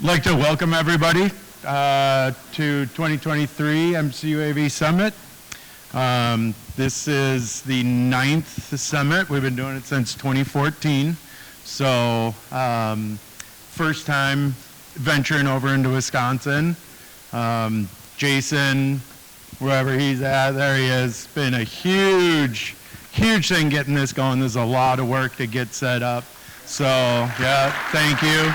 I'd like to welcome everybody to 2023 MCUAV Summit. This is the 9th summit. We've been doing it since 2014. So first time venturing over into Wisconsin. Jason, wherever he's at, there he is. Been a huge thing getting this going. There's a lot of work to get set up. So yeah, thank you.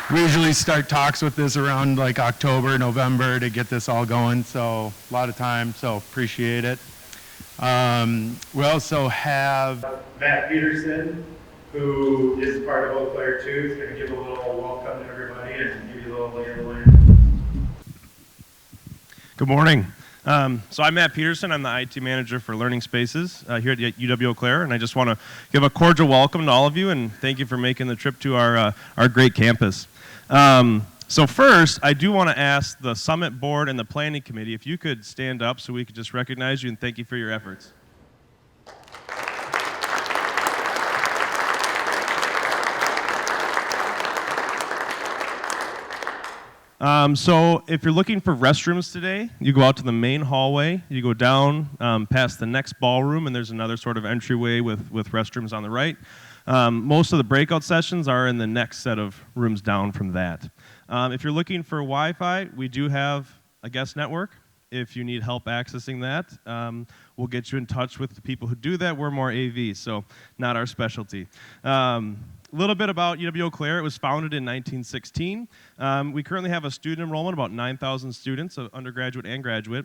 We usually start talks with this around like October, November to get this all going, so a lot of time, so appreciate it. We also have Matt Peterson, who is part of Eau Claire too. He's going to give a little welcome to everybody and give you a little lay of the land. Good morning. So I'm Matt Peterson. I'm the IT manager for Learning Spaces here at UW-Eau Claire, and I just want to give a cordial welcome to all of you and thank you for making the trip to our great campus. So first, I do want to ask the Summit Board and the Planning Committee if you could stand up so we could just recognize you and thank you for your efforts. So if you're looking for restrooms today, you go out to the main hallway, you go down past the next ballroom, and there's another sort of entryway with restrooms on the right. Most of the breakout sessions are in the next set of rooms down from that. If you're looking for Wi-Fi, we do have a guest network. If you need help accessing that, we'll get you in touch with the people who do that. We're more AV, so not our specialty. A little bit about UW-Eau Claire. It was founded in 1916. We currently have a student enrollment, about 9,000 students, undergraduate and graduate.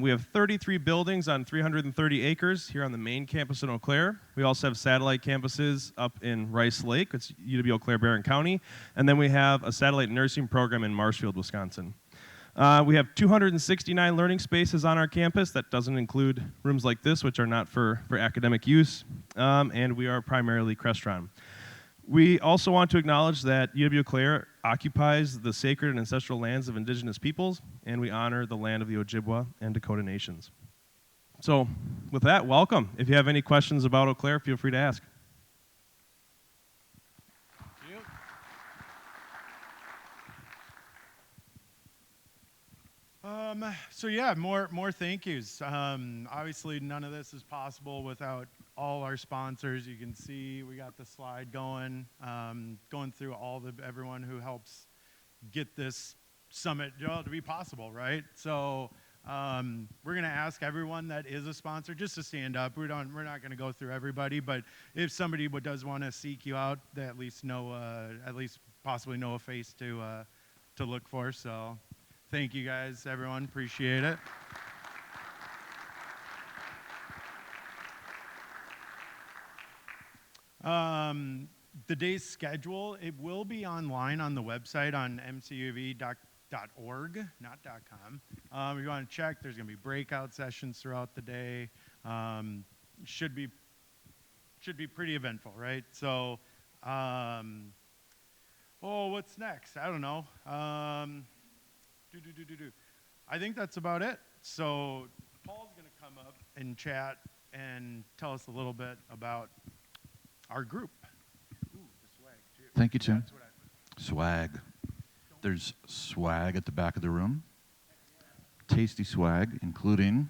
We have 33 buildings on 330 acres here on the main campus in Eau Claire. We also have satellite campuses up in Rice Lake. It's UW-Eau Claire, Barron County. And then we have a satellite nursing program in Marshfield, Wisconsin. We have 269 learning spaces on our campus. That doesn't include rooms like this, which are not for academic use. And we are primarily Crestron. We also want to acknowledge that UW-Eau Claire occupies the sacred and ancestral lands of indigenous peoples, and we honor the land of the Ojibwa and Dakota nations. So with that, welcome. If you have any questions about Eau Claire, feel free to ask. So yeah, more thank yous. Obviously, none of this is possible without all our sponsors. You can see we got the slide going through everyone who helps get this summit to be possible, right? So we're gonna ask everyone that is a sponsor just to stand up. We're not gonna go through everybody, but if somebody does want to seek you out, they at least possibly know a face to look for. So. Thank you guys, everyone. Appreciate it. The day's schedule, it will be online on the website on mcuav.org, not .com. If you want to check, there's going to be breakout sessions throughout the day. Should be pretty eventful, right? So, what's next? I don't know. I think that's about it. So Paul's going to come up and chat and tell us a little bit about our group. Ooh, the swag, too. Thank you, Tim. Swag. There's swag at the back of the room. Tasty swag, including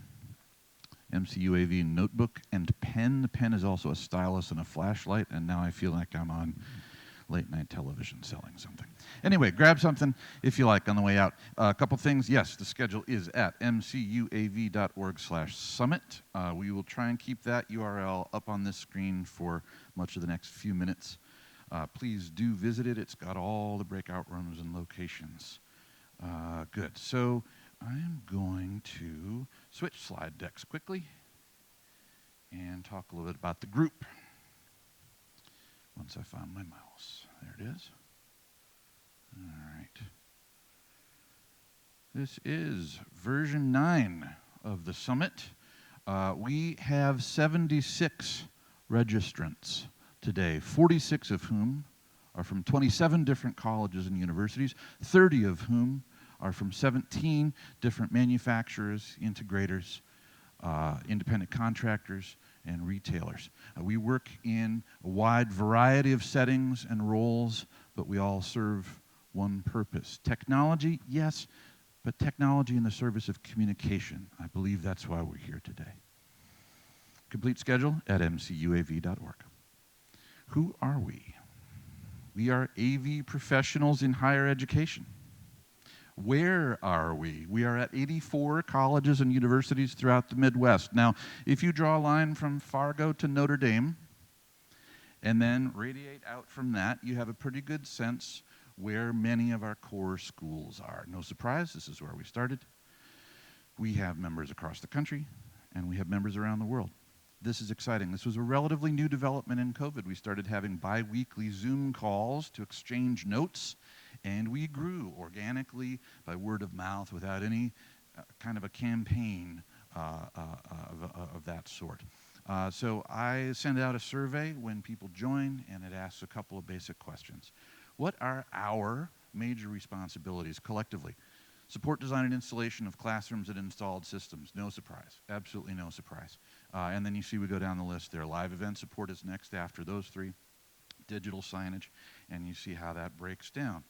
MCUAV notebook and pen. The pen is also a stylus and a flashlight, and now I feel like I'm on late night television selling something. Anyway, grab something if you like on the way out. A couple things. Yes, the schedule is at mcuav.org/summit. We will try and keep that URL up on this screen for much of the next few minutes. Please do visit it. It's got all the breakout rooms and locations. Good. So I'm going to switch slide decks quickly and talk a little bit about the group. Once I find my mouse. There it is. All right. This is version 9 of the summit. We have 76 registrants today, 46 of whom are from 27 different colleges and universities, 30 of whom are from 17 different manufacturers, integrators, independent contractors, and retailers. We work in a wide variety of settings and roles, but we all serve one purpose. Technology, yes, but technology in the service of communication. I believe that's why we're here today. Complete schedule at MCUAV.org. Who are we? We are AV professionals in higher education. Where are we? We are at 84 colleges and universities throughout the Midwest. Now, if you draw a line from Fargo to Notre Dame, and then radiate out from that, you have a pretty good sense where many of our core schools are. No surprise, this is where we started. We have members across the country, and we have members around the world. This is exciting. This was a relatively new development in COVID. We started having bi-weekly Zoom calls to exchange notes, and we grew organically by word of mouth without any kind of a campaign of that sort. So I send out a survey when people join, and it asks a couple of basic questions. What are our major responsibilities collectively? Support design and installation of classrooms and installed systems. No surprise. Absolutely no surprise. And then you see we go down the list there. Live event support is next after those three. Digital signage, and you see how that breaks down.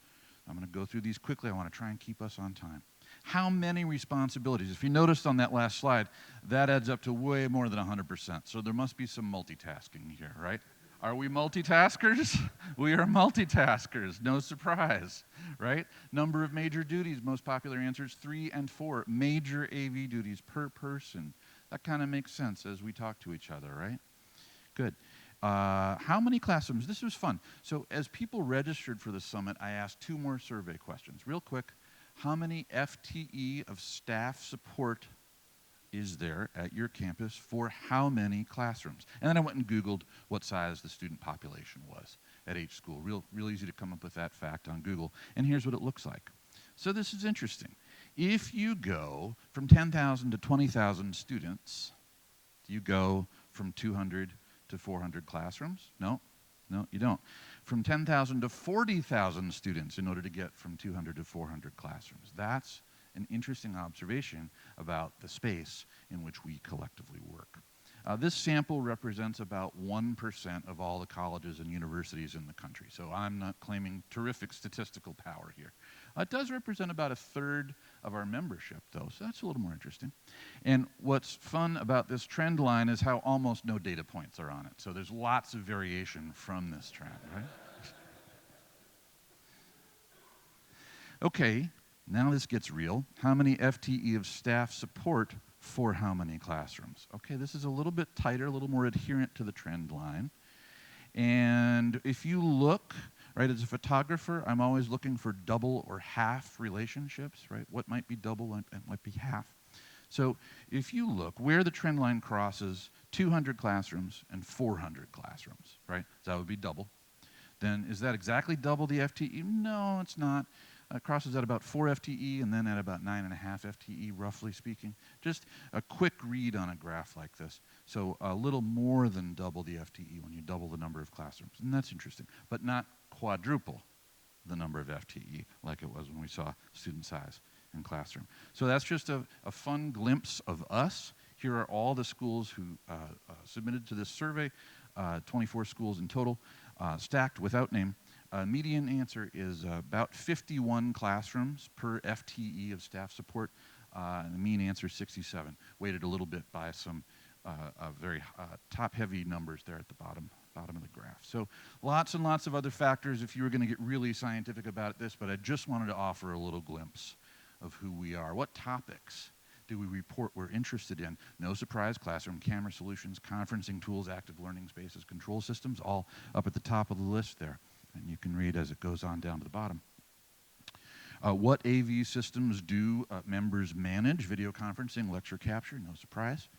I'm going to go through these quickly. I want to try and keep us on time. How many responsibilities? If you noticed on that last slide, that adds up to way more than 100%. So there must be some multitasking here, right? Are we multitaskers? We are multitaskers, no surprise, right? Number of major duties, most popular answers 3 and 4. Major AV duties per person. That kind of makes sense as we talk to each other, right? Good. How many classrooms? This was fun. So as people registered for the summit, I asked 2 more survey questions. Real quick, how many FTE of staff support is there at your campus for how many classrooms? And then I went and Googled what size the student population was at each school. Real easy to come up with that fact on Google. And here's what it looks like. So this is interesting. If you go from 10,000 to 20,000 students, do you go from 200 to 400 classrooms? No, you don't. From 10,000 to 40,000 students in order to get from 200 to 400 classrooms. That's an interesting observation about the space in which we collectively work. This sample represents about 1% of all the colleges and universities in the country, so I'm not claiming terrific statistical power here. It does represent about 1/3 of our membership, though, so that's a little more interesting. And what's fun about this trend line is how almost no data points are on it, so there's lots of variation from this trend, right? Okay. Now this gets real. How many FTE of staff support for how many classrooms? Okay, this is a little bit tighter, a little more adherent to the trend line. And if you look, right, as a photographer, I'm always looking for double or half relationships, right? What might be double and might be half. So if you look where the trend line crosses 200 classrooms and 400 classrooms, right? So that would be double. Then is that exactly double the FTE? No, it's not. Crosses at about 4 FTE and then at about 9.5 FTE, roughly speaking. Just a quick read on a graph like this. So a little more than double the FTE when you double the number of classrooms. And that's interesting, but not quadruple the number of FTE like it was when we saw student size in classroom. So that's just a fun glimpse of us. Here are all the schools who submitted to this survey, 24 schools in total, stacked without name. Median answer is about 51 classrooms per FTE of staff support. And the mean answer is 67, weighted a little bit by some very top-heavy numbers there at the bottom of the graph. So lots and lots of other factors if you were going to get really scientific about this, but I just wanted to offer a little glimpse of who we are. What topics do we report we're interested in? No surprise, classroom camera solutions, conferencing tools, active learning spaces, control systems, all up at the top of the list there. And you can read as it goes on down to the bottom. What AV systems do members manage? Video conferencing, lecture capture, no surprise.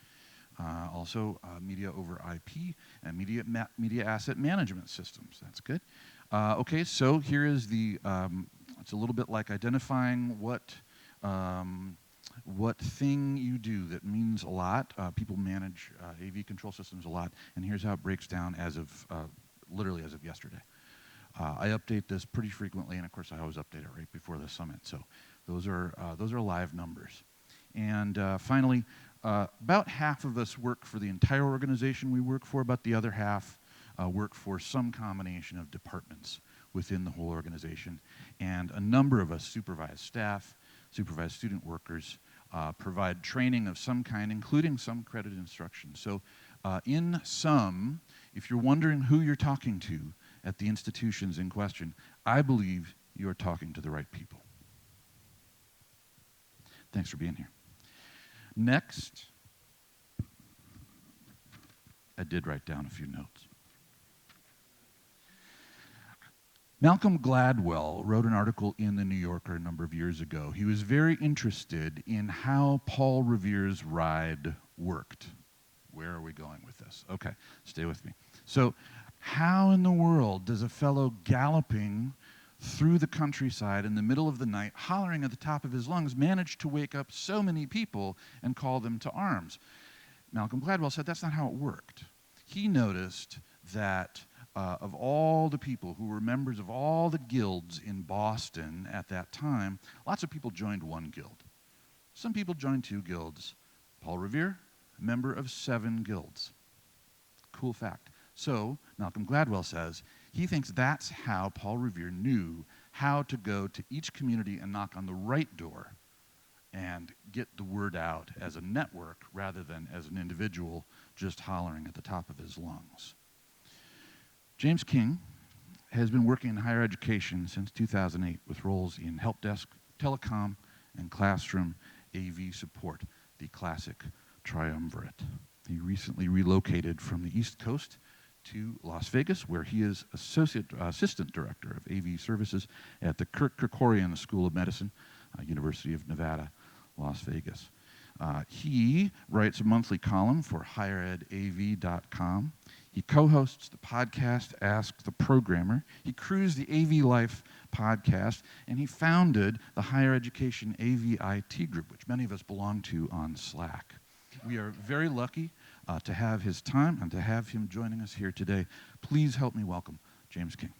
Also media over IP and media asset management systems. That's good. Okay, so here is the, it's a little bit like identifying what thing you do that means a lot. People manage AV control systems a lot, and here's how it breaks down as of, literally as of yesterday. I update this pretty frequently, and of course I always update it right before the summit. So those are live numbers. And finally, about half of us work for the entire organization we work for, about the other half work for some combination of departments within the whole organization. And a number of us supervise staff, supervise student workers, provide training of some kind, including some credited instruction. So in sum, if you're wondering who you're talking to at the institutions in question, I believe you're talking to the right people. Thanks for being here. Next, I did write down a few notes. Malcolm Gladwell wrote an article in the New Yorker a number of years ago. He was very interested in how Paul Revere's ride worked. Where are we going with this? Okay, stay with me. So, how in the world does a fellow galloping through the countryside in the middle of the night, hollering at the top of his lungs, managed to wake up so many people and call them to arms? Malcolm Gladwell said that's not how it worked. He noticed that of all the people who were members of all the guilds in Boston at that time, lots of people joined one guild. Some people joined 2 guilds. Paul Revere, a member of 7 guilds. Cool fact. So, Malcolm Gladwell says, he thinks that's how Paul Revere knew how to go to each community and knock on the right door and get the word out as a network rather than as an individual just hollering at the top of his lungs. James King has been working in higher education since 2008 with roles in help desk, telecom, and classroom AV support, the classic triumvirate. He recently relocated from the East Coast to Las Vegas, where he is assistant director of AV services at the Kirk Kerkorian School of Medicine, University of Nevada, Las Vegas. He writes a monthly column for higheredav.com. He co-hosts the podcast Ask the Programmer. He crews the AV Life podcast, and he founded the Higher Education AV IT group, which many of us belong to on Slack. We are very lucky to have his time and to have him joining us here today. Please help me welcome James King.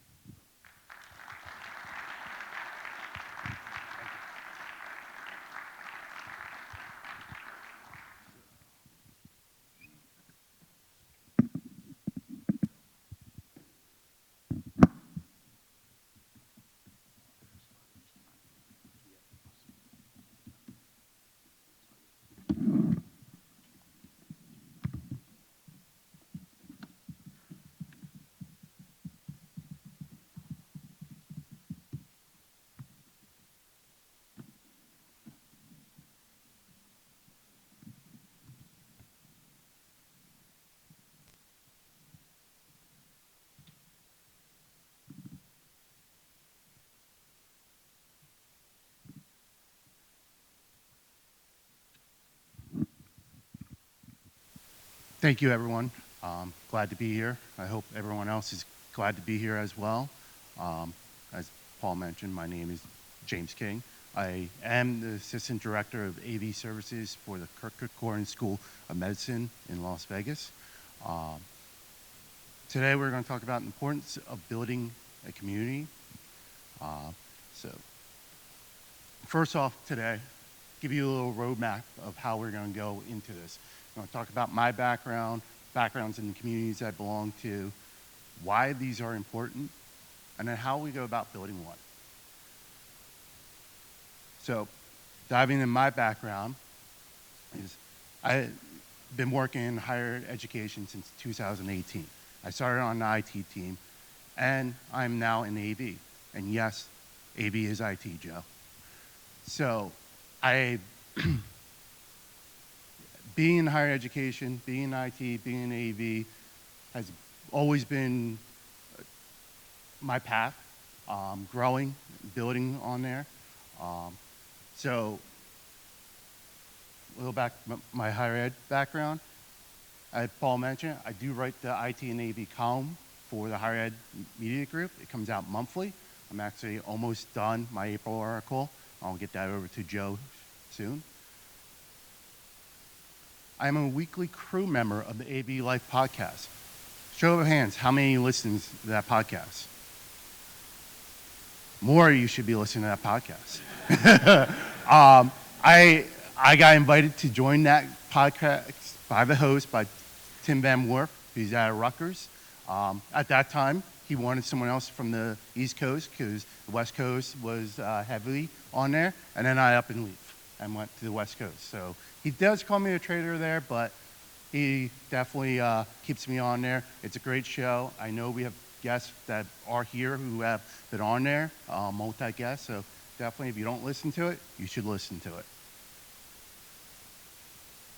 Thank you, everyone. Glad to be here. I hope everyone else is glad to be here as well. As Paul mentioned, my name is James King. I am the Assistant Director of AV Services for the Kirk Kerkorian School of Medicine in Las Vegas. Today we're going to talk about the importance of building a community. So first off today, give you a little roadmap of how we're going to go into this. I'm going to talk about my backgrounds in the communities I belong to, why these are important, and then how we go about building one. So, diving in my background, I've been working in higher education since 2018. I started on the IT team, and I'm now in AV. And yes, AV is IT, Joe. So, being in higher education, being in IT, being in AV has always been my path, growing, building on there. So, a little back my higher ed background. As Paul mentioned, I do write the ITinAV column for the higher ed media group. It comes out monthly. I'm actually almost done my April article. I'll get that over to Joe soon. I am a weekly crew member of the AV Life podcast. Show of hands, how many listens to that podcast? More, you should be listening to that podcast. I got invited to join that podcast by the host, by Tim Van Werf, who's out of Rutgers. At that time, he wanted someone else from the East Coast because the West Coast was heavily on there. And then I up and leave and went to the West Coast. So he does call me a traitor there, but he definitely keeps me on there. It's a great show. I know we have guests that are here who have been on there, multi-guests. So definitely, if you don't listen to it, you should listen to it.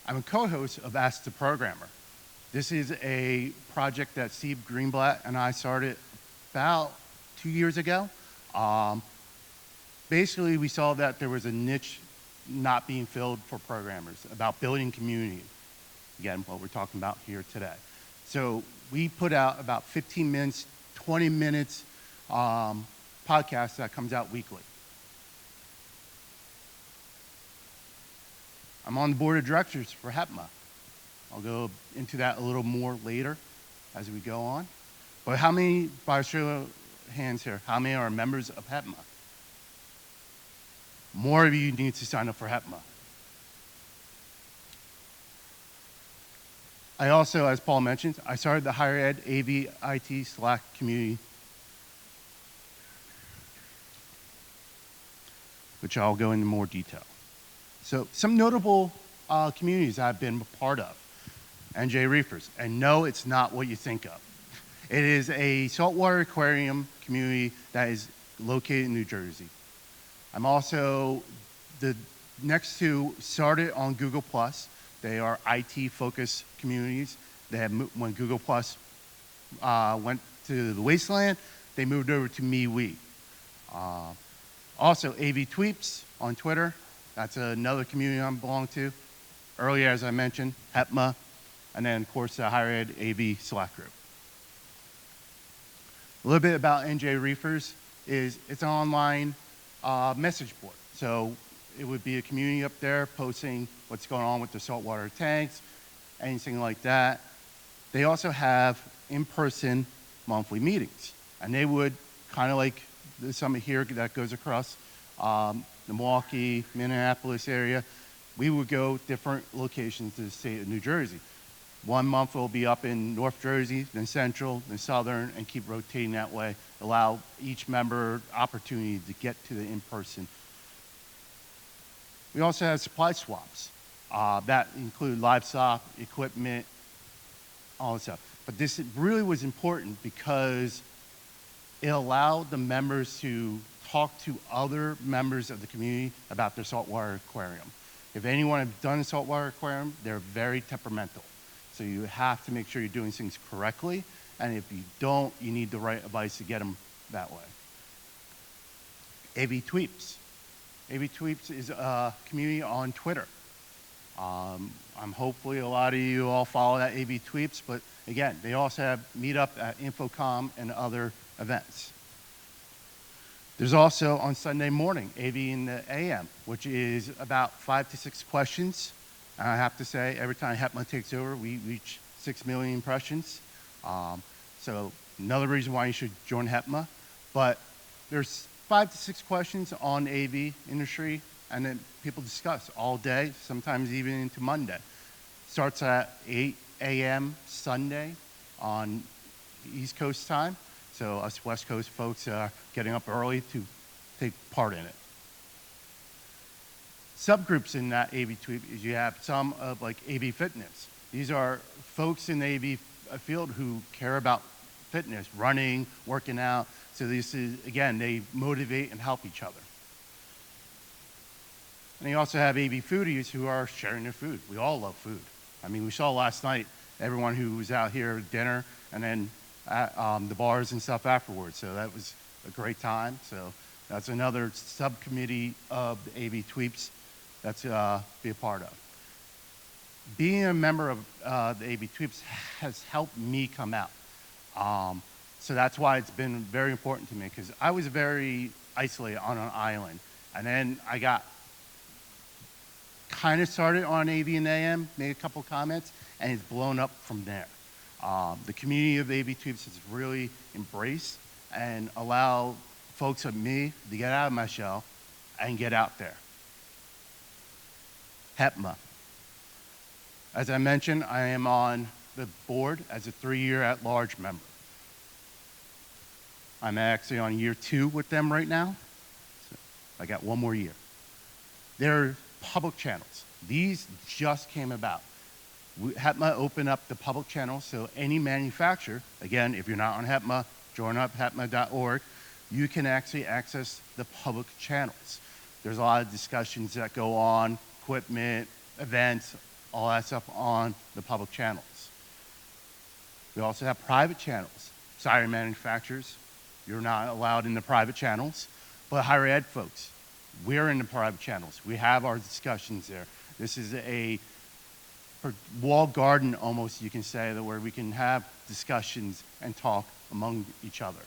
I'm a co-host of Ask the Programmer. This is a project that Steve Greenblatt and I started about 2 years ago. Basically, we saw that there was a niche not being filled for programmers about building community. Again, what we're talking about here today. So we put out about 15 minutes, 20 minutes podcast that comes out weekly. I'm on the board of directors for HEPMA. I'll go into that a little more later as we go on. But how many, by show of hands here, how many are members of HEPMA? More of you need to sign up for HEPMA. I also, as Paul mentioned, I started the Higher Ed AV IT Slack community, which I'll go into more detail. So some notable communities I've been a part of. NJ Reefers, and no, it's not what you think of. It is a saltwater aquarium community that is located in New Jersey. I'm also the next two started on Google+. They are IT-focused communities. They have, when Google+ went to the wasteland, they moved over to MeWe. Also, AV Tweeps on Twitter. That's another community I belong to. Earlier, as I mentioned, HEPMA, and then, of course, the Higher Ed AV Slack group. A little bit about NJ Reefers is it's an online message board. So it would be a community up there posting what's going on with the saltwater tanks, anything like that. They also have in-person monthly meetings. And they would, kind of like the summit here that goes across the Milwaukee, Minneapolis area, we would go different locations to the state of New Jersey. 1 month will be up in North Jersey, then Central, then Southern, and keep rotating that way, allow each member opportunity to get to the in-person. We also have supply swaps. That include livestock, equipment, all that stuff. But this really was important because it allowed the members to talk to other members of the community about their saltwater aquarium. If anyone has done a saltwater aquarium, they're very temperamental. So you have to make sure you're doing things correctly, and if you don't, you need the right advice to get them that way. AV Tweeps. AV Tweeps is a community on Twitter. I'm hopefully a lot of you all follow that AV Tweeps, but again, they also have meetup at Infocom and other events. There's also on Sunday morning, AV in the AM, which is about 5 to 6 questions. And I have to say, every time HEPMA takes over, we reach 6 million impressions. So another reason why you should join HEPMA. But there's 5 to 6 questions on AV industry, and then people discuss all day, sometimes even into Monday. Starts at 8 a.m. Sunday on East Coast time. So us West Coast folks are getting up early to take part in it. Subgroups in that AV tweet is you have some of like AV fitness. These are folks in the AV field who care about fitness, running, working out. So this is, again, they motivate and help each other. And you also have AV foodies who are sharing their food. We all love food. I mean, we saw last night everyone who was out here at dinner and then at the bars and stuff afterwards. So that was a great time. So that's another subcommittee of the AV Tweeps that's be a part of. Being a member of the AV Tweeps has helped me come out. So that's why it's been very important to me, because I was very isolated on an island. And then I got kind of started on AV and AM, made a couple comments, and it's blown up from there. The community of AV Tweeps has really embraced and allow folks like me to get out of my shell and get out there. HEPMA. As I mentioned, I am on the board as a 3-year at-large member. I'm actually on year 2 with them right now. So I got 1 more year. They're public channels. These just came about. HETMA opened up the public channel so any manufacturer, again, if you're not on HETMA, join up hetma.org, you can actually access the public channels. There's a lot of discussions that go on, equipment, events, all that stuff on the public channels. We also have private channels. Sorry, manufacturers, you're not allowed in the private channels, but higher ed folks, we're in the private channels. We have our discussions there. This is a walled garden, almost, you can say, that where we can have discussions and talk among each other.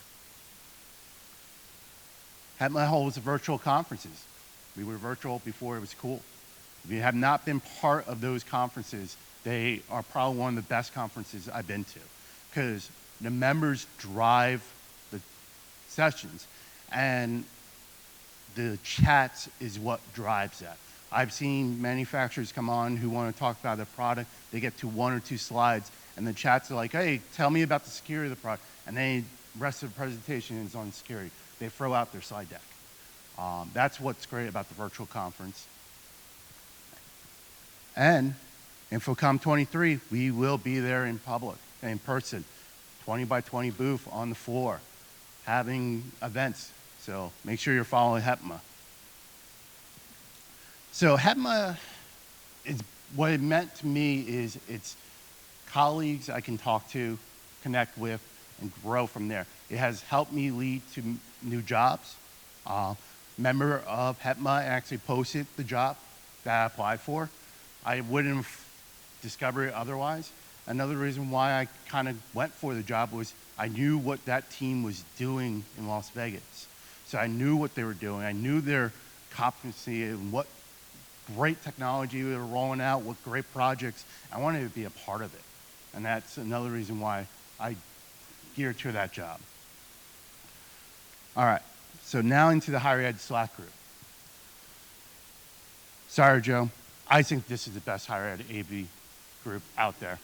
HETMA holds virtual conferences. We were virtual before it was cool. If you have not been part of those conferences, they are probably one of the best conferences I've been to, because the members drive the sessions, and the chats is what drives that. I've seen manufacturers come on who want to talk about their product. They get to 1 or 2 slides, and the chats are like, hey, tell me about the security of the product. And then the rest of the presentation is on security. They throw out their slide deck. That's what's great about the virtual conference. And InfoComm 23, we will be there in public, in person, 20 by 20 booth on the floor, having events. So make sure you're following HETMA. So HETMA, what it meant to me is it's colleagues I can talk to, connect with, and grow from there. It has helped me lead to new jobs. Member of HETMA actually posted the job that I applied for. I wouldn't have discovered it otherwise. Another reason why I kind of went for the job was I knew what that team was doing in Las Vegas. So I knew what they were doing. I knew their competency and what great technology they were rolling out, what great projects. I wanted to be a part of it. And that's another reason why I geared to that job. All right, so now into the higher ed Slack group. Sorry, Joe. I think this is the best higher ed AV group out there.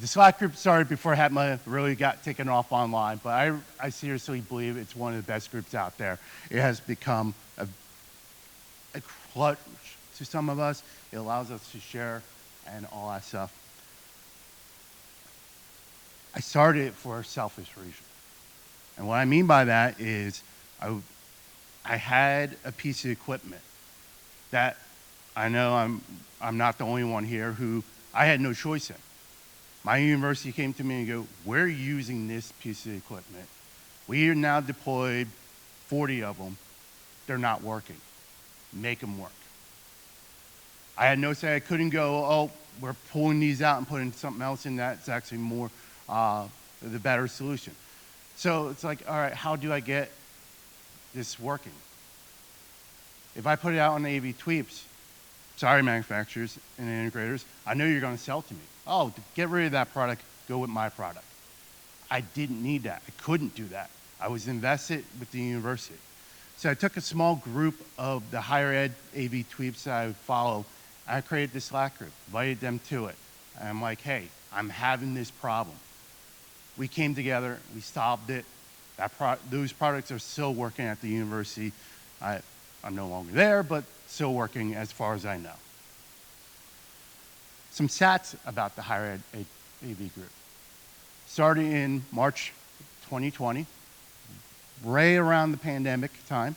The Slack group started before HETMA really got taken off online, but I seriously believe it's one of the best groups out there. It has become a clutch to some of us. It allows us to share and all that stuff. I started it for a selfish reason. And what I mean by that is I had a piece of equipment that I know I'm not the only one here who I had no choice in. My university came to me and go, we're using this piece of equipment. We are now deployed 40 of them. They're not working. Make them work. I had no say. I couldn't go, oh, we're pulling these out and putting something else in that's actually more the better solution. So it's like, all right, how do I get this working? If I put it out on the AV Tweeps, sorry, manufacturers and integrators, I know you're going to sell to me. Oh, to get rid of that product, go with my product. I didn't need that. I couldn't do that. I was invested with the university. So I took a small group of the higher ed AV Tweeps that I would follow. I created this Slack group, invited them to it. And I'm like, hey, I'm having this problem. We came together, we solved it. Those products are still working at the university. I'm no longer there, but still working as far as I know. Some stats about the higher ed AV group. Started in March 2020, right around the pandemic time.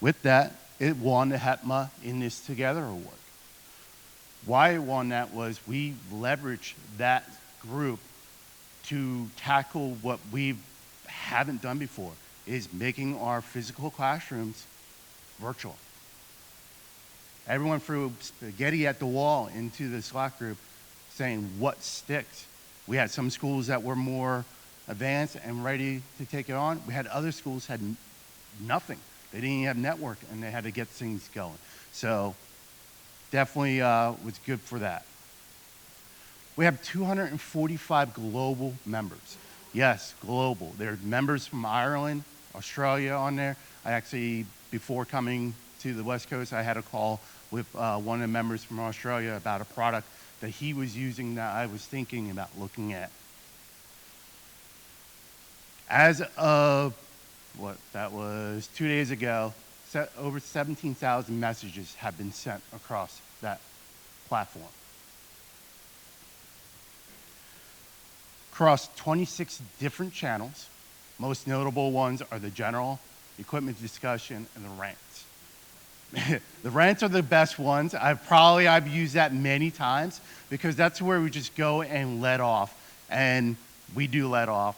With that, it won the HETMA In This Together Award. Why it won that was we leveraged that group to tackle what we haven't done before, is making our physical classrooms virtual. Everyone threw spaghetti at the wall into the Slack group saying what sticks. We had some schools that were more advanced and ready to take it on. We had other schools had nothing. They didn't even have network and they had to get things going. So definitely was good for that. We have 245 global members. Yes, global. There are members from Ireland, Australia on there. I actually, before coming to the West Coast, I had a call with one of the members from Australia about a product that he was using that I was thinking about looking at. As of, that was 2 days ago, over 17,000 messages have been sent across that platform. Across 26 different channels. Most notable ones are the general, equipment discussion, and the rants. The rants are the best ones. I've used that many times because that's where we just go and let off, and we do let off.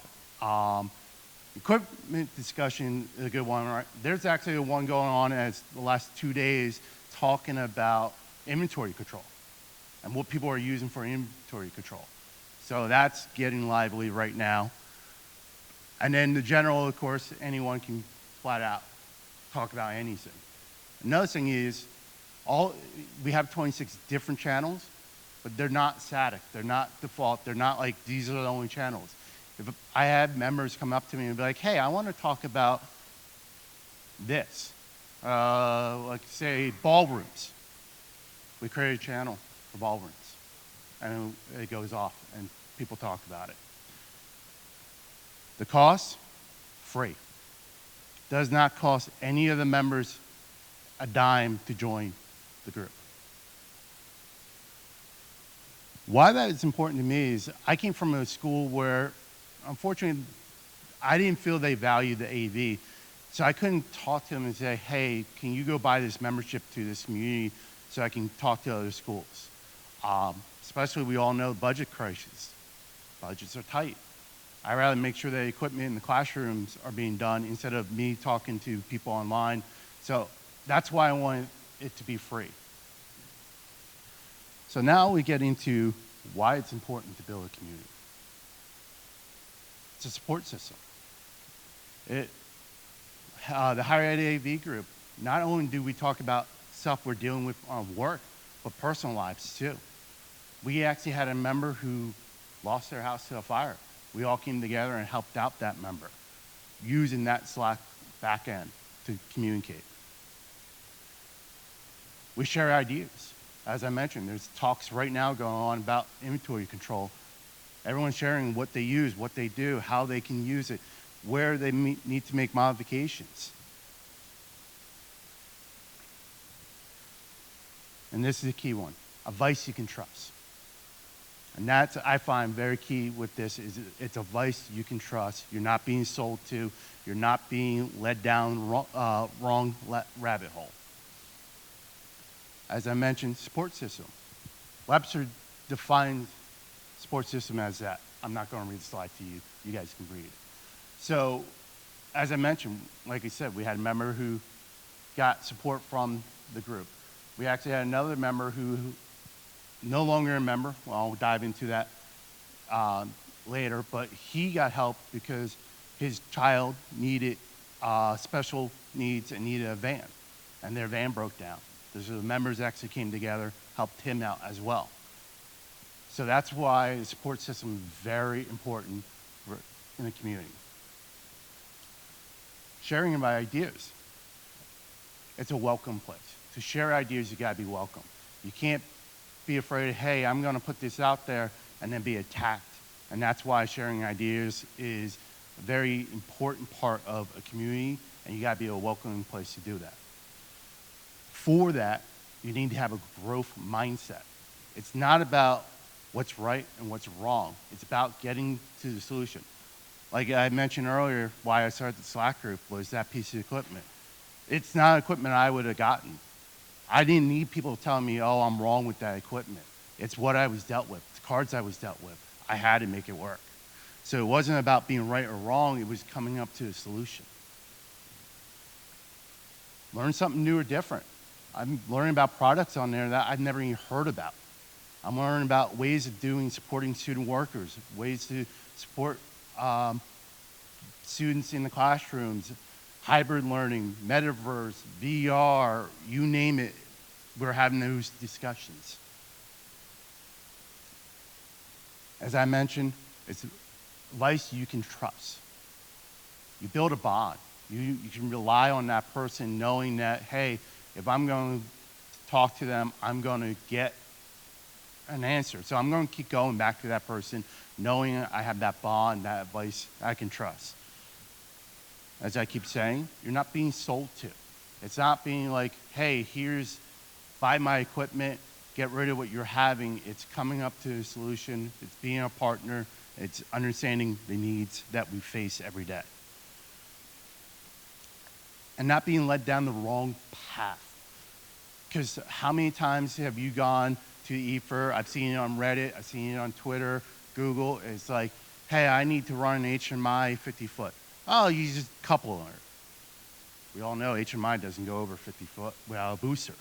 Equipment discussion is a good one, right? There's actually one going on as the last 2 days talking about inventory control and what people are using for inventory control. So that's getting lively right now. And then the general, of course, anyone can flat out talk about anything. Another thing is, we have 26 different channels, but they're not static. They're not default. They're not like these are the only channels. If I have members come up to me and be like, hey, I want to talk about this, like say ballrooms. We create a channel for ballrooms, and it goes off, and people talk about it. The cost, free. Does not cost any of the members a dime to join the group. Why that is important to me is I came from a school where, unfortunately, I didn't feel they valued the AV. So I couldn't talk to them and say, hey, can you go buy this membership to this community so I can talk to other schools? Especially, we all know budget crises. Budgets are tight. I'd rather make sure that equipment in the classrooms are being done instead of me talking to people online. So that's why I wanted it to be free. So now we get into why it's important to build a community. It's a support system. The Higher Ed AV group, not only do we talk about stuff we're dealing with on work, but personal lives too. We actually had a member who lost their house to a fire. We all came together and helped out that member using that Slack backend to communicate. We share ideas. As I mentioned, there's talks right now going on about inventory control. Everyone's sharing what they use, what they do, how they can use it, where they need to make modifications. And this is a key one, a vice you can trust. And that's, I find, very key with this, is it's a vice you can trust. You're not being sold to. You're not being led down wrong rabbit hole. As I mentioned, support system. Webster defines support system as that. I'm not going to read the slide to you. You guys can read it. So, as I mentioned, like I said, we had a member who got support from the group. We actually had another member who no longer a member. Well, I'll dive into that later, but he got help because his child needed special needs and needed a van, and their van broke down. So the members actually came together, helped him out as well. So that's why the support system is very important in the community. Sharing of ideas. It's a welcome place. To share ideas, you gotta be welcome. You can't be afraid, hey, I'm gonna put this out there and then be attacked. And that's why sharing ideas is a very important part of a community, and you gotta be a welcoming place to do that. For that, you need to have a growth mindset. It's not about what's right and what's wrong. It's about getting to the solution. Like I mentioned earlier, why I started the Slack group was that piece of equipment. It's not equipment I would have gotten. I didn't need people telling me, oh, I'm wrong with that equipment. It's what I was dealt with, the cards I was dealt with. I had to make it work. So it wasn't about being right or wrong, it was coming up to a solution. Learn something new or different. I'm learning about products on there that I've never even heard about. I'm learning about ways of supporting student workers, ways to support students in the classrooms, hybrid learning, metaverse, VR, you name it, we're having those discussions. As I mentioned, it's a vice you can trust. You build a bond. You can rely on that person knowing that, hey, if I'm going to talk to them, I'm going to get an answer. So I'm going to keep going back to that person, knowing I have that bond, that advice I can trust. As I keep saying, you're not being sold to. It's not being like, hey, here's, buy my equipment, get rid of what you're having. It's coming up to a solution. It's being a partner. It's understanding the needs that we face every day. And not being led down the wrong path. Because how many times have you gone to EFR? I've seen it on Reddit. I've seen it on Twitter, Google. It's like, hey, I need to run an HMI 50 foot. Oh, you just couple on it. We all know HMI doesn't go over 50 foot without a booster.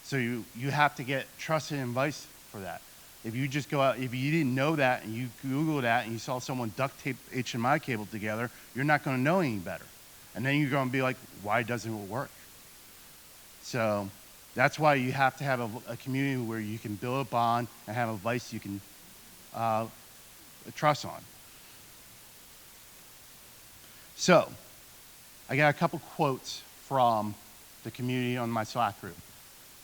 So you have to get trusted advice for that. If you just go out, if you didn't know that and you Google that and you saw someone duct tape HMI cable together, you're not going to know any better. And then you're going to be like, why doesn't it work? So that's why you have to have a community where you can build a bond and have advice you can trust on. So I got a couple quotes from the community on my Slack group.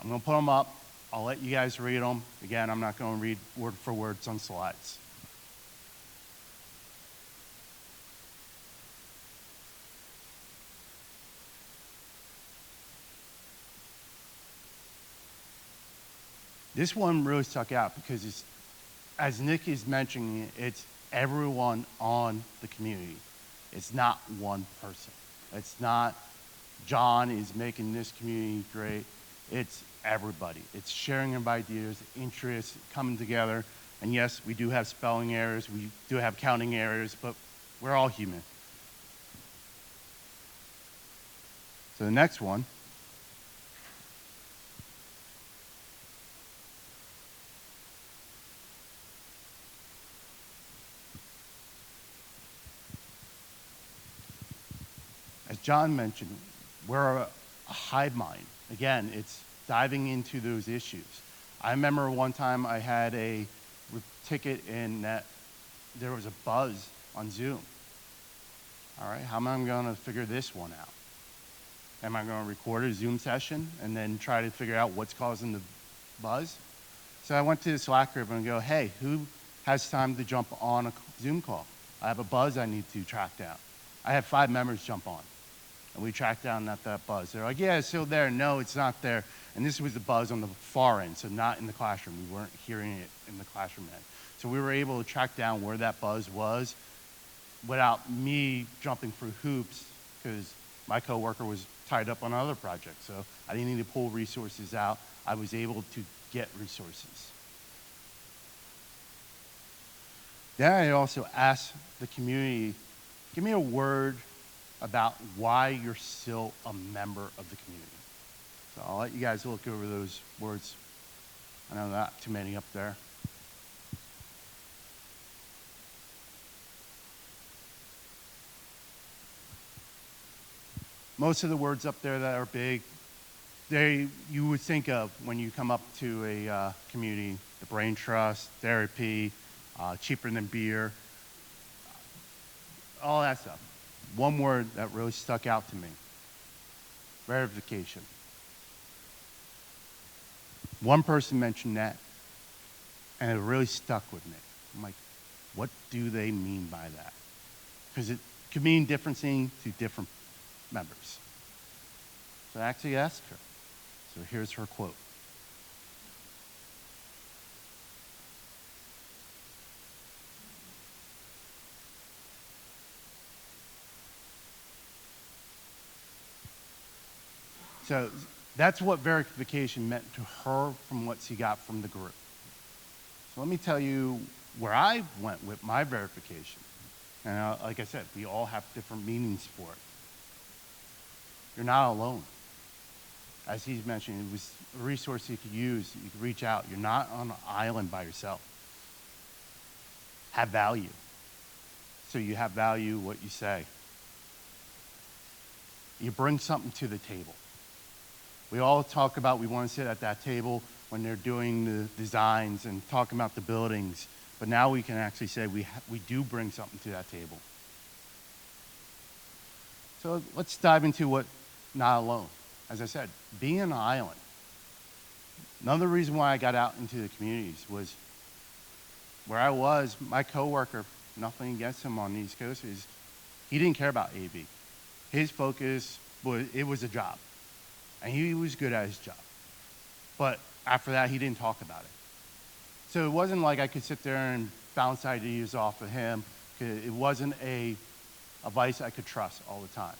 I'm going to put them up. I'll let you guys read them. Again, I'm not going to read word for word on slides. This one really stuck out because it's, as Nick is mentioning, it's everyone on the community. It's not one person. It's not John is making this community great. It's everybody. It's sharing of ideas, interests, coming together. And yes, we do have spelling errors. We do have counting errors, but we're all human. So the next one. As John mentioned, we're a hive mind. Again, it's diving into those issues. I remember one time I had a ticket in that there was a buzz on Zoom. All right, how am I going to figure this one out? Am I going to record a Zoom session and then try to figure out what's causing the buzz? So I went to the Slack group and go, hey, who has time to jump on a Zoom call? I have a buzz I need to track down. I had 5 members jump on. And we tracked down that buzz. They're like, yeah, it's still there. No, it's not there. And this was the buzz on the far end, so not in the classroom. We weren't hearing it in the classroom end. So we were able to track down where that buzz was without me jumping through hoops because my coworker was tied up on another project. So I didn't need to pull resources out. I was able to get resources. Then I also asked the community, give me a word about why you're still a member of the community. So I'll let you guys look over those words. I know not too many up there. Most of the words up there that are big, you would think of when you come up to a community, the brain trust, therapy, cheaper than beer, all that stuff. One word that really stuck out to me, verification. One person mentioned that, and it really stuck with me. I'm like, what do they mean by that? Because it could mean different things to different members. So I actually asked her. So here's her quote. So that's what verification meant to her from what she got from the group. So let me tell you where I went with my verification. And like I said, we all have different meanings for it. You're not alone. As he's mentioned, it was a resource you could use. You could reach out. You're not on an island by yourself. Have value. So you have value what you say. You bring something to the table. We all talk about we want to sit at that table when they're doing the designs and talking about the buildings, but now we can actually say we do bring something to that table. So let's dive into what not alone. As I said, being an island. Another reason why I got out into the communities was where I was, my coworker, nothing against him on the East Coast, is he didn't care about AV. His focus was, it was a job. And he was good at his job. But after that, he didn't talk about it. So it wasn't like I could sit there and bounce ideas off of him. It wasn't a vice I could trust all the time.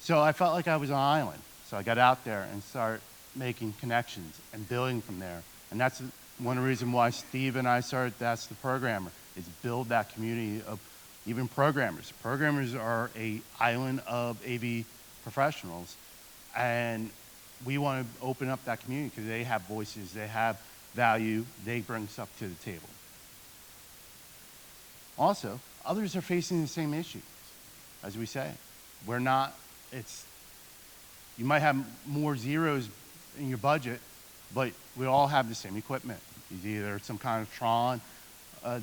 So I felt like I was on an island. So I got out there and started making connections and building from there. And that's one reason why Steve and I started That's the Programmer, is build that community of even programmers. Programmers are an island of AV professionals. And we want to open up that community because they have voices, they have value, they bring stuff to the table. Also, others are facing the same issues, as we say. We're not, you might have more zeros in your budget, but we all have the same equipment. It's either some kind of Tron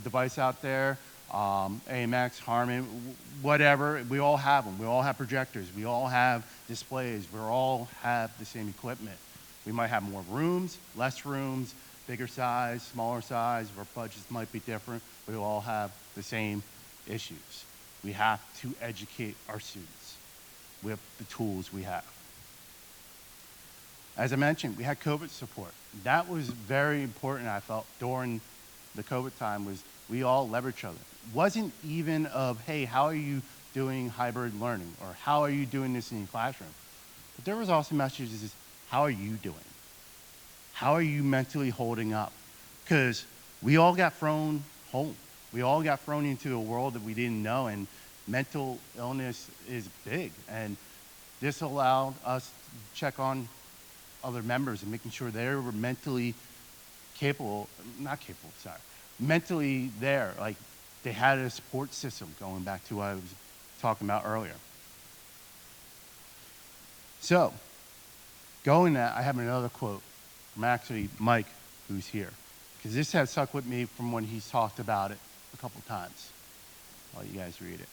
device out there, AMX, Harman, whatever. We all have them. We all have projectors. We all have displays. We all have the same equipment. We might have more rooms, less rooms, bigger size, smaller size. Our budgets might be different, but we all have the same issues. We have to educate our students with the tools we have. As I mentioned, we had COVID support. That was very important, I felt, during the COVID time, was we all leverage each other. It wasn't even of, hey, how are you doing hybrid learning? Or how are you doing this in your classroom? But there was also messages, how are you doing? How are you mentally holding up? Because we all got thrown home. We all got thrown into a world that we didn't know, and mental illness is big. And this allowed us to check on other members and making sure they were mentally mentally there. Like they had a support system, going back to what I was talking about earlier. So, going that, I have another quote from actually Mike, who's here, because this has stuck with me from when he's talked about it a couple times. I'll let you guys read it.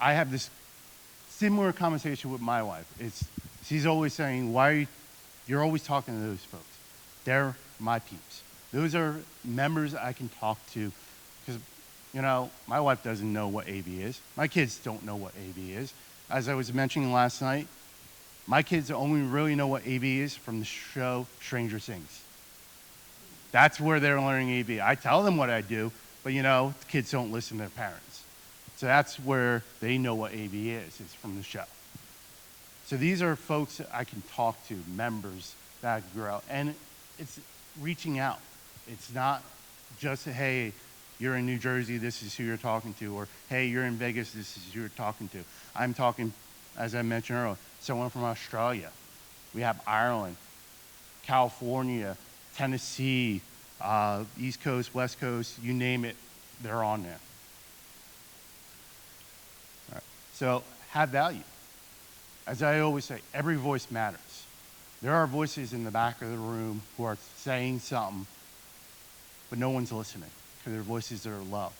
I have this similar conversation with my wife. She's always saying, you're always talking to those folks. They're my peeps. Those are members I can talk to, because, my wife doesn't know what AV is. My kids don't know what AV is. As I was mentioning last night, my kids only really know what AV is from the show Stranger Things. That's where they're learning AV. I tell them what I do, but the kids don't listen to their parents. So that's where they know what AV is. It's from the show. So these are folks that I can talk to, members that I grew out. And it's reaching out. It's not just, hey, you're in New Jersey, this is who you're talking to. Or, hey, you're in Vegas, this is who you're talking to. I'm talking, as I mentioned earlier, someone from Australia. We have Ireland, California, Tennessee, East Coast, West Coast, you name it, they're on there. All right. So have value. As I always say, every voice matters. There are voices in the back of the room who are saying something, but no one's listening because their voices are low.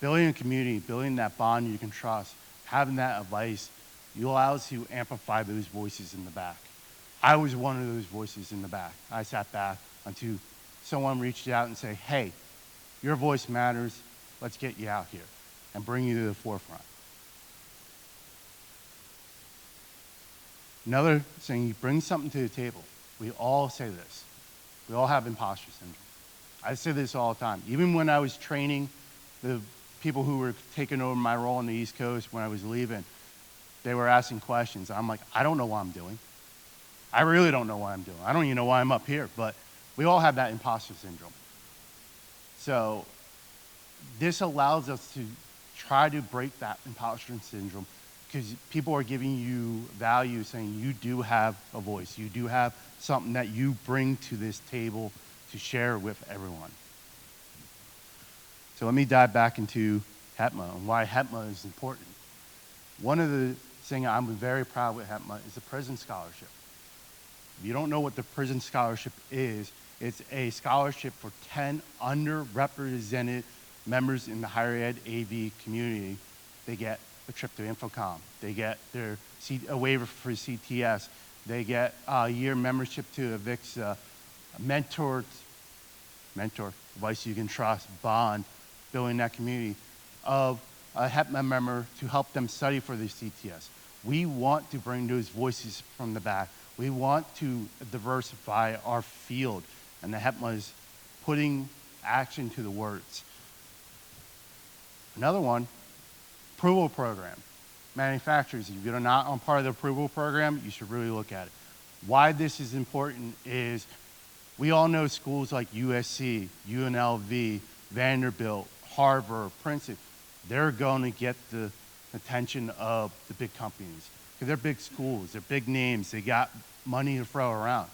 Building a community, building that bond you can trust, having that advice, you allow us to amplify those voices in the back. I was one of those voices in the back. I sat back until someone reached out and said, hey, your voice matters, let's get you out here and bring you to the forefront. Another thing, you bring something to the table. We all say this. We all have imposter syndrome. I say this all the time. Even when I was training the people who were taking over my role on the East Coast when I was leaving, they were asking questions. I'm like, I don't know what I'm doing. I really don't know what I'm doing. I don't even know why I'm up here, but we all have that imposter syndrome. So this allows us to try to break that imposter syndrome because people are giving you value, saying you do have a voice. You do have something that you bring to this table to share with everyone. So let me dive back into HETMA and why HETMA is important. One of the things I'm very proud with HETMA is the prison scholarship. If you don't know what the prison scholarship is, It's a scholarship for 10 underrepresented members in the higher ed AV community. They get a trip to Infocom. They get a waiver for CTS. They get a year membership to AVIXA, mentor, advice you can trust, bond, building that community of a HEPMA member to help them study for the CTS. We want to bring those voices from the back. We want to diversify our field, and the HEPMA is putting action to the words. Another one, approval program. Manufacturers, if you're not on part of the approval program, you should really look at it. Why this is important is we all know schools like USC, UNLV, Vanderbilt, Harvard, Princeton, they're going to get the attention of the big companies because they're big schools, they're big names, they got money to throw around.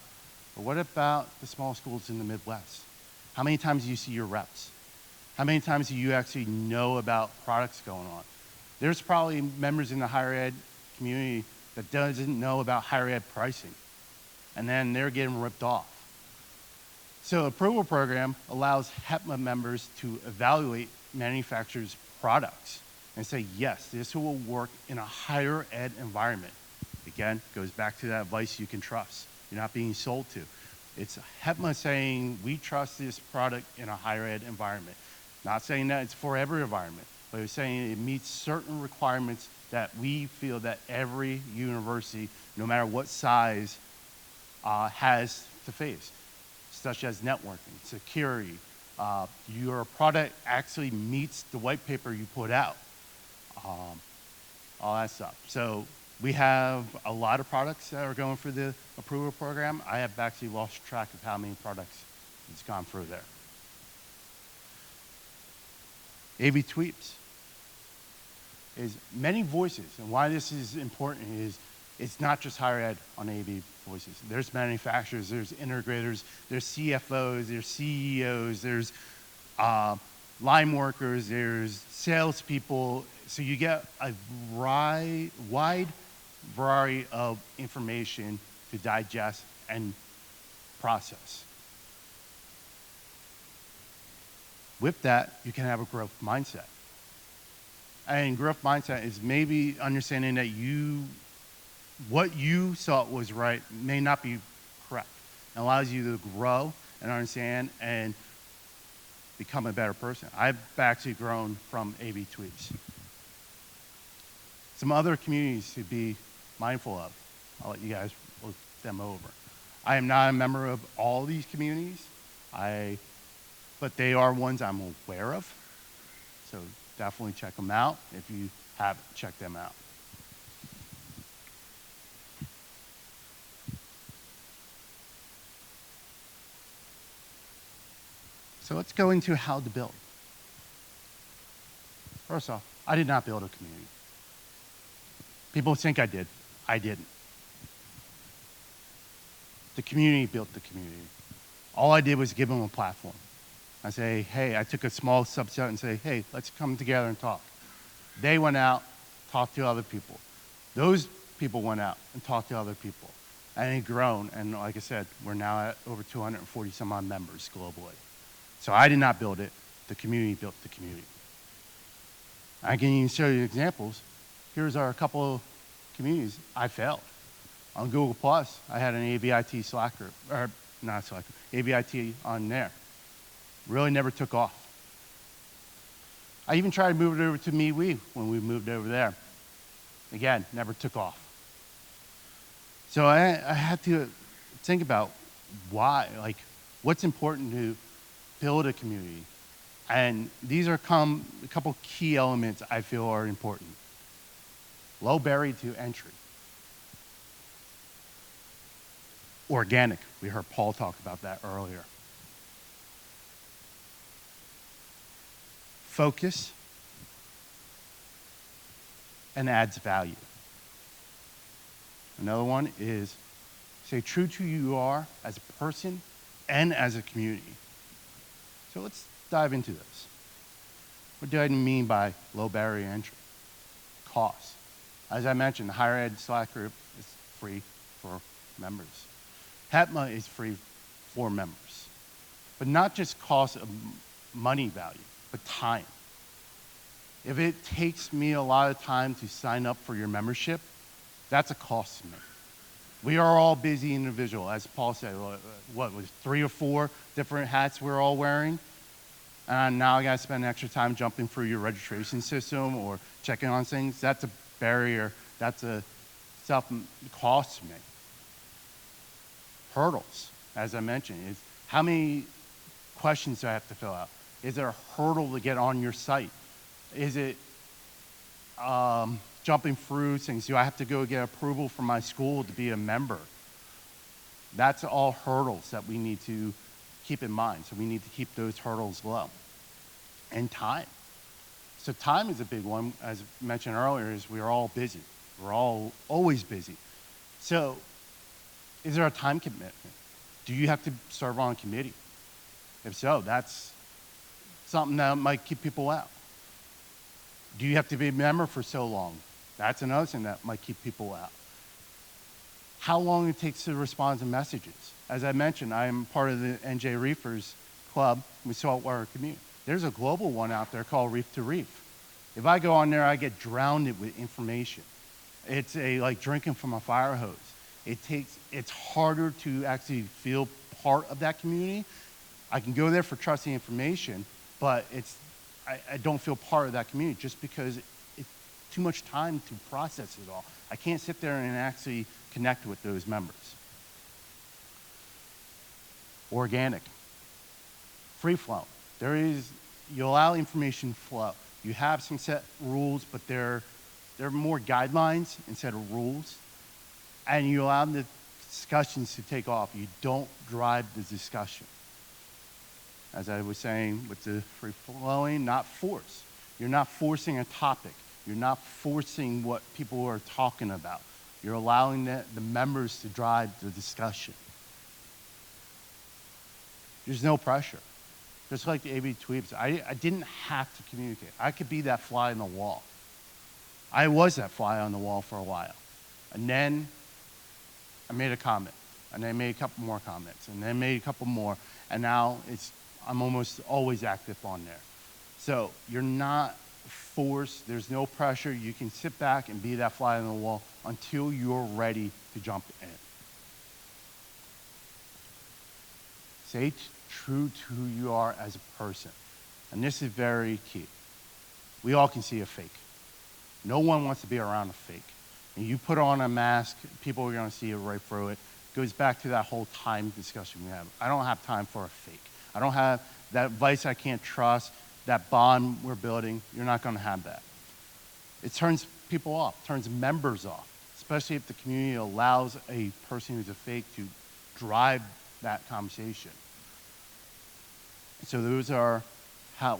But what about the small schools in the Midwest? How many times do you see your reps? How many times do you actually know about products going on? There's probably members in the higher ed community that doesn't know about higher ed pricing, and then they're getting ripped off. So approval program allows HEPMA members to evaluate manufacturers' products and say, yes, this will work in a higher ed environment. Again, goes back to that advice you can trust. You're not being sold to. It's HEPMA saying, we trust this product in a higher ed environment. Not saying that it's for every environment, but it's saying it meets certain requirements that we feel that every university, no matter what size, has to face, such as networking, security. Your product actually meets the white paper you put out, all that stuff. So we have a lot of products that are going through the approval program. I have actually lost track of how many products it's gone through there. AV Tweeps is many voices, and why this is important is it's not just higher ed on AV voices. There's manufacturers, there's integrators, there's CFOs, there's CEOs, there's line workers, there's salespeople. So you get a wide variety of information to digest and process. With that, you can have a growth mindset. And growth mindset is maybe understanding that what you thought was right may not be correct. It allows you to grow and understand and become a better person. I've actually grown from AV Tweets. Some other communities to be mindful of. I'll let you guys look them over. I am not a member of all these communities, but they are ones I'm aware of. So definitely check them out if you haven't checked them out. So let's go into how to build. First off, I did not build a community. People think I did. I didn't. The community built the community. All I did was give them a platform. I say, hey, I took a small subset and say, hey, let's come together and talk. They went out, talked to other people. Those people went out and talked to other people. And it grown, and like I said, we're now at over 240 some odd members globally. So I did not build it, the community built the community. I can even show you examples. Here's a couple of communities I failed. On Google+, I had an AVIT Slack group, or not Slack group, AVIT on there. Really never took off. I even tried to move it over to MeWe when we moved over there. Again, never took off. So I had to think about why, like what's important to build a community. And these are a couple key elements I feel are important. Low barrier to entry. Organic, we heard Paul talk about that earlier. Focus and adds value. Another one is stay true to who you are as a person and as a community. So let's dive into this. What do I mean by low barrier entry? Cost. As I mentioned, the higher ed Slack group is free for members. HEPMA is free for members. but not just cost of money value, but time. If it takes me a lot of time to sign up for your membership, that's a cost to me. We are all busy individuals, as Paul said, what was 3 or 4 different hats we're all wearing? And now I gotta spend extra time jumping through your registration system or checking on things. That's a barrier, that's a cost to me. Hurdles, as I mentioned, is how many questions do I have to fill out? Is there a hurdle to get on your site? Is it jumping through things? Do I have to go get approval from my school to be a member? That's all hurdles that we need to keep in mind. So we need to keep those hurdles low. And time. So time is a big one, as mentioned earlier, is we're all busy. We're all always busy. So is there a time commitment? Do you have to serve on a committee? If so, that's something that might keep people out. Do you have to be a member for so long? That's another thing that might keep people out. How long it takes to respond to messages. As I mentioned, I am part of the NJ Reefers Club with Saltwater Community. There's a global one out there called Reef to Reef. If I go on there, I get drowned with information. It's like drinking from a fire hose. It's harder to actually feel part of that community. I can go there for trusty information, but I don't feel part of that community just because it's too much time to process it all. I can't sit there and actually connect with those members. Organic, free flow. You allow information flow. You have some set rules, but they're more guidelines instead of rules. And you allow the discussions to take off. You don't drive the discussion. As I was saying with the free flowing, not force. You're not forcing a topic. You're not forcing what people are talking about. You're allowing the members to drive the discussion. There's no pressure. Just like the AV tweets, I didn't have to communicate. I could be that fly on the wall. I was that fly on the wall for a while. And then I made a comment. And then I made a couple more comments. And then made a couple more. And now I'm almost always active on there. So you're not forced. There's no pressure. You can sit back and be that fly on the wall until you're ready to jump in. Stay true to who you are as a person. And this is very key. We all can see a fake. No one wants to be around a fake. And you put on a mask, people are going to see it right through it. It goes back to that whole time discussion we have. I don't have time for a fake. I don't have that advice I can't trust, that bond we're building. You're not going to have that. It turns people off, turns members off, especially if the community allows a person who's a fake to drive that conversation. So those are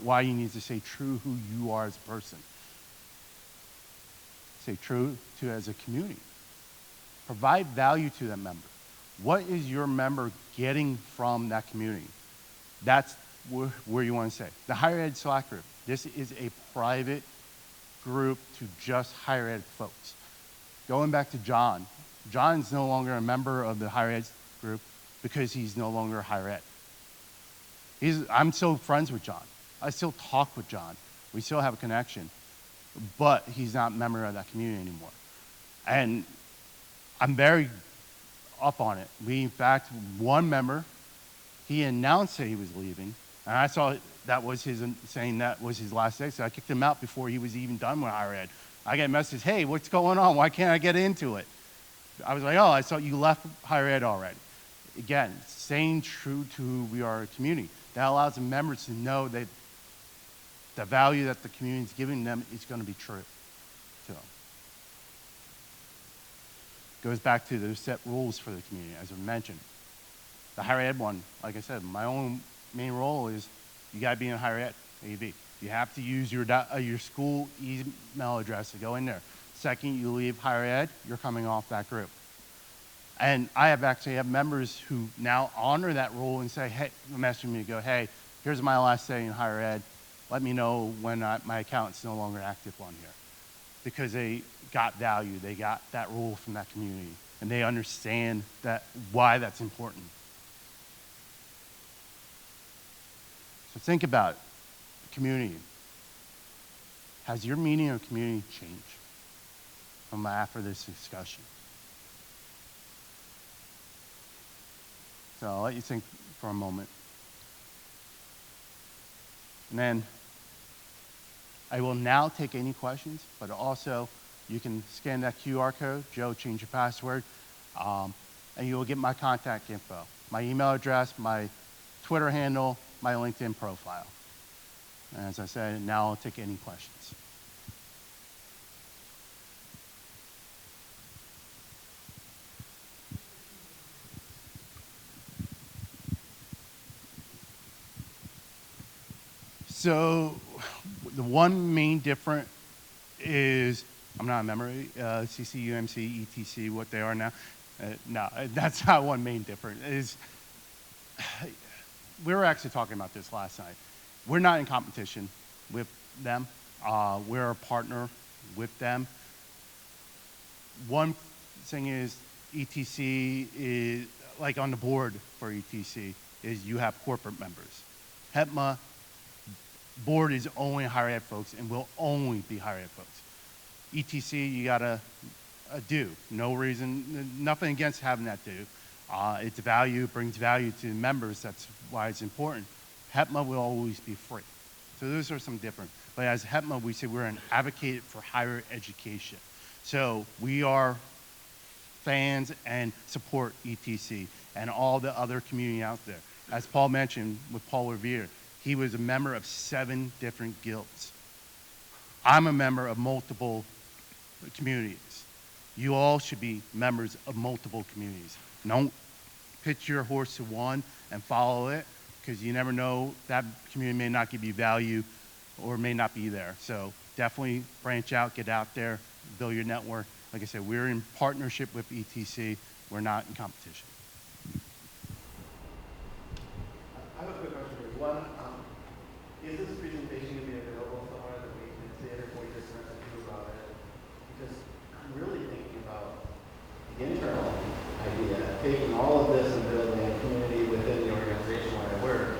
why you need to stay true who you are as a person. Stay true to as a community. Provide value to that member. What is your member getting from that community? That's where you want to say. The higher ed Slack group. This is a private group to just higher ed folks. Going back to John. John's no longer a member of the higher ed group because he's no longer higher ed. I'm still friends with John. I still talk with John. We still have a connection. But he's not a member of that community anymore. And I'm very up on it. In fact, one member, he announced that he was leaving, and I saw that was saying that was his last day, so I kicked him out before he was even done with higher ed. I got a message, hey, what's going on? Why can't I get into it? I was like, oh, I thought you left higher ed already. Again, staying true to who we are a community. That allows the members to know that the value that the community is giving them is going to be true to them. Goes back to those set rules for the community, as I mentioned. The higher ed one, like I said, my own main role is you got to be in higher ed, AV. You have to use your school email address to go in there. Second, you leave higher ed, you're coming off that group. And I actually have members who now honor that rule and say, hey, message me to go, hey, here's my last day in higher ed. Let me know when my account's no longer active on here. Because they got value, they got that rule from that community, and they understand why that's important. So think about it. Community. Has your meaning of community changed from after this discussion? So I'll let you think for a moment. And then I will now take any questions, but also you can scan that QR code, Joe, change your password, and you will get my contact info, my email address, my Twitter handle, my LinkedIn profile. And as I said, now I'll take any questions. So the one main difference is, I'm not a member of CCUMC, ETC, what they are now. No, that's not one main difference. Is we were actually talking about this last night. We're not in competition with them. We're a partner with them. One thing is ETC is, like on the board for ETC, is you have corporate members. HETMA board is only higher ed folks and will only be higher ed folks. ETC, you gotta do. No reason, nothing against having that do. It's value, brings value to members, that's why it's important. HETMA will always be free. So those are some different. But as HETMA, we say we're an advocate for higher education. So we are fans and support ETC and all the other community out there. As Paul mentioned with Paul Revere, he was a member of 7 different guilds. I'm a member of multiple communities. You all should be members of multiple communities. Don't pitch your horse to one and follow it, because you never know, that community may not give you value or may not be there. So definitely branch out, get out there, build your network. Like I said, we're in partnership with ETC. We're not in competition. I have a quick question for you. One, is this presentation going to be available somewhere that we can see it, or we just learn to do about it? Because I'm really thinking about the internal idea, taking all of this and building a community within the organization where I work,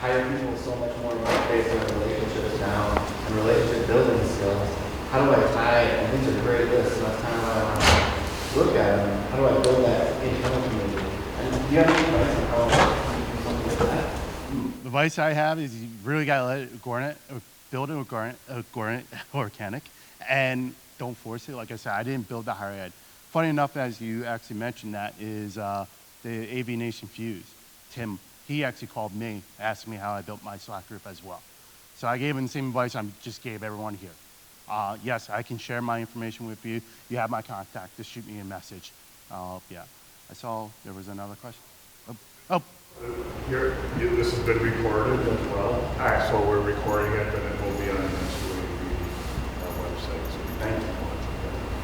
hire people so much more based on relationships now and relationship building skills. How do I tie, and these are great lists, and that's kind of why I want to look at them. How do I build that internal community? And do you have any advice on how to do something like that? The advice I have is you really got to let it build it organic, and don't force it. Like I said, I didn't build the higher ed. Funny enough, as you actually mentioned that, is the AV Nation Fuse. Tim, he actually called me, asking me how I built my Slack group as well. So I gave him the same advice I just gave everyone here. Yes, I can share my information with you. You have my contact. Just shoot me a message. Yeah. I saw there was another question. Oh. This has been recorded as well. So we're recording it, and it will be on the MCUAV website. So thank you.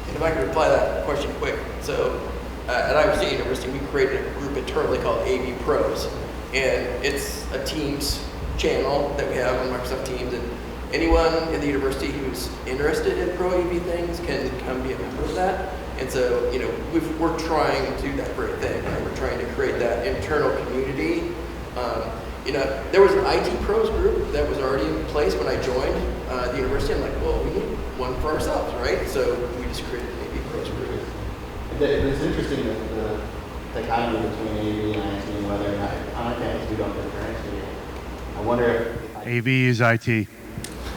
And if I could reply to that question quick. So at Iowa State University, we created a group internally called AV Pros. And it's a Teams channel that we have on Microsoft Teams. And anyone in the university who's interested in Pro AV things can come be a member of that. And so, you know, we're trying to do that very thing. Right? We're trying to create that internal community. You know, there was an IT pros group that was already in place when I joined the university. I'm like, well, we need one for ourselves, right? So we just created an AV pros group. It's interesting that the dichotomy between AV and IT and whether or not on campus we don't differentiate. I wonder if AV is IT.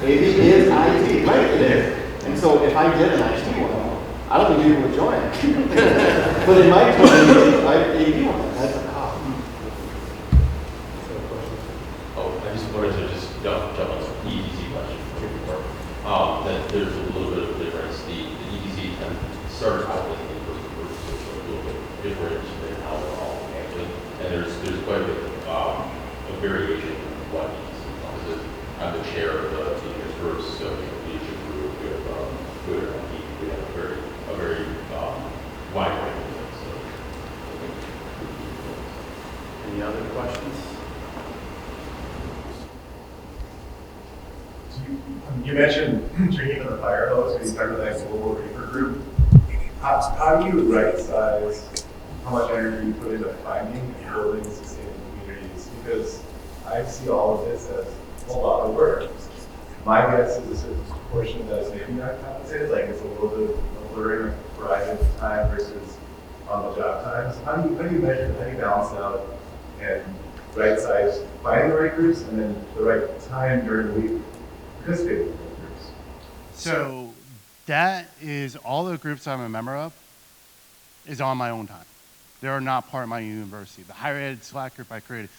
AV is IT, right? It is. And so if I did an IT one, I don't think people would join. But in my community, I AV one. That's a cost. I just wanted to just jump on the ETC question before. That there's a little bit of difference. The ETC kind of started out with the in-person group, so it's a little bit different than how they're all handling. And there's quite a bit of variation in what ETC does. I'm the chair of the first leadership group. We have Twitter and we have a very wide range of things. So. Any other questions? You mentioned drinking from the fire hose when you started that global reaper group. How do you right size how much energy you put into finding and building sustainable communities? Because I see all of this as a lot of work. My guess is a certain portion that is maybe not compensated, like it's a little bit of blurring of private time versus on-the-job time. So how do you measure, how do you balance out and right size, finding the right groups, and then the right time during the week participating in those groups? So that is all the groups I'm a member of is on my own time. They're not part of my university. The higher ed Slack group I created,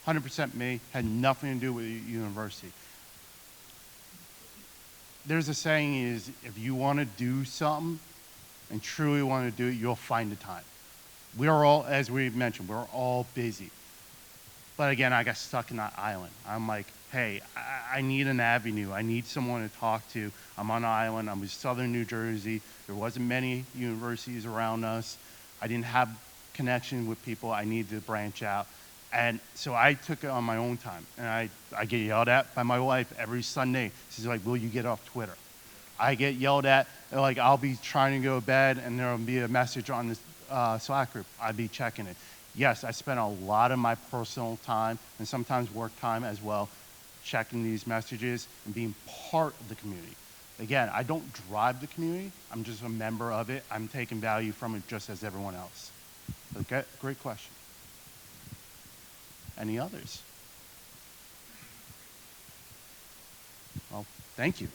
100% me, had nothing to do with the university. There's a saying is, if you want to do something and truly want to do it, you'll find the time. We are all, as we've mentioned, we're all busy. But again, I got stuck in that island. I'm like, hey, I need an avenue. I need someone to talk to. I'm on an island. I'm in southern New Jersey. There wasn't many universities around us. I didn't have connection with people. I needed to branch out. And so I took it on my own time. And I get yelled at by my wife every Sunday. She's like, will you get off Twitter? I get yelled at. Like, I'll be trying to go to bed, and there'll be a message on this Slack group. I'd be checking it. Yes, I spend a lot of my personal time, and sometimes work time as well, checking these messages and being part of the community. Again, I don't drive the community. I'm just a member of it. I'm taking value from it just as everyone else. Okay, great question. Any others? Well, thank you.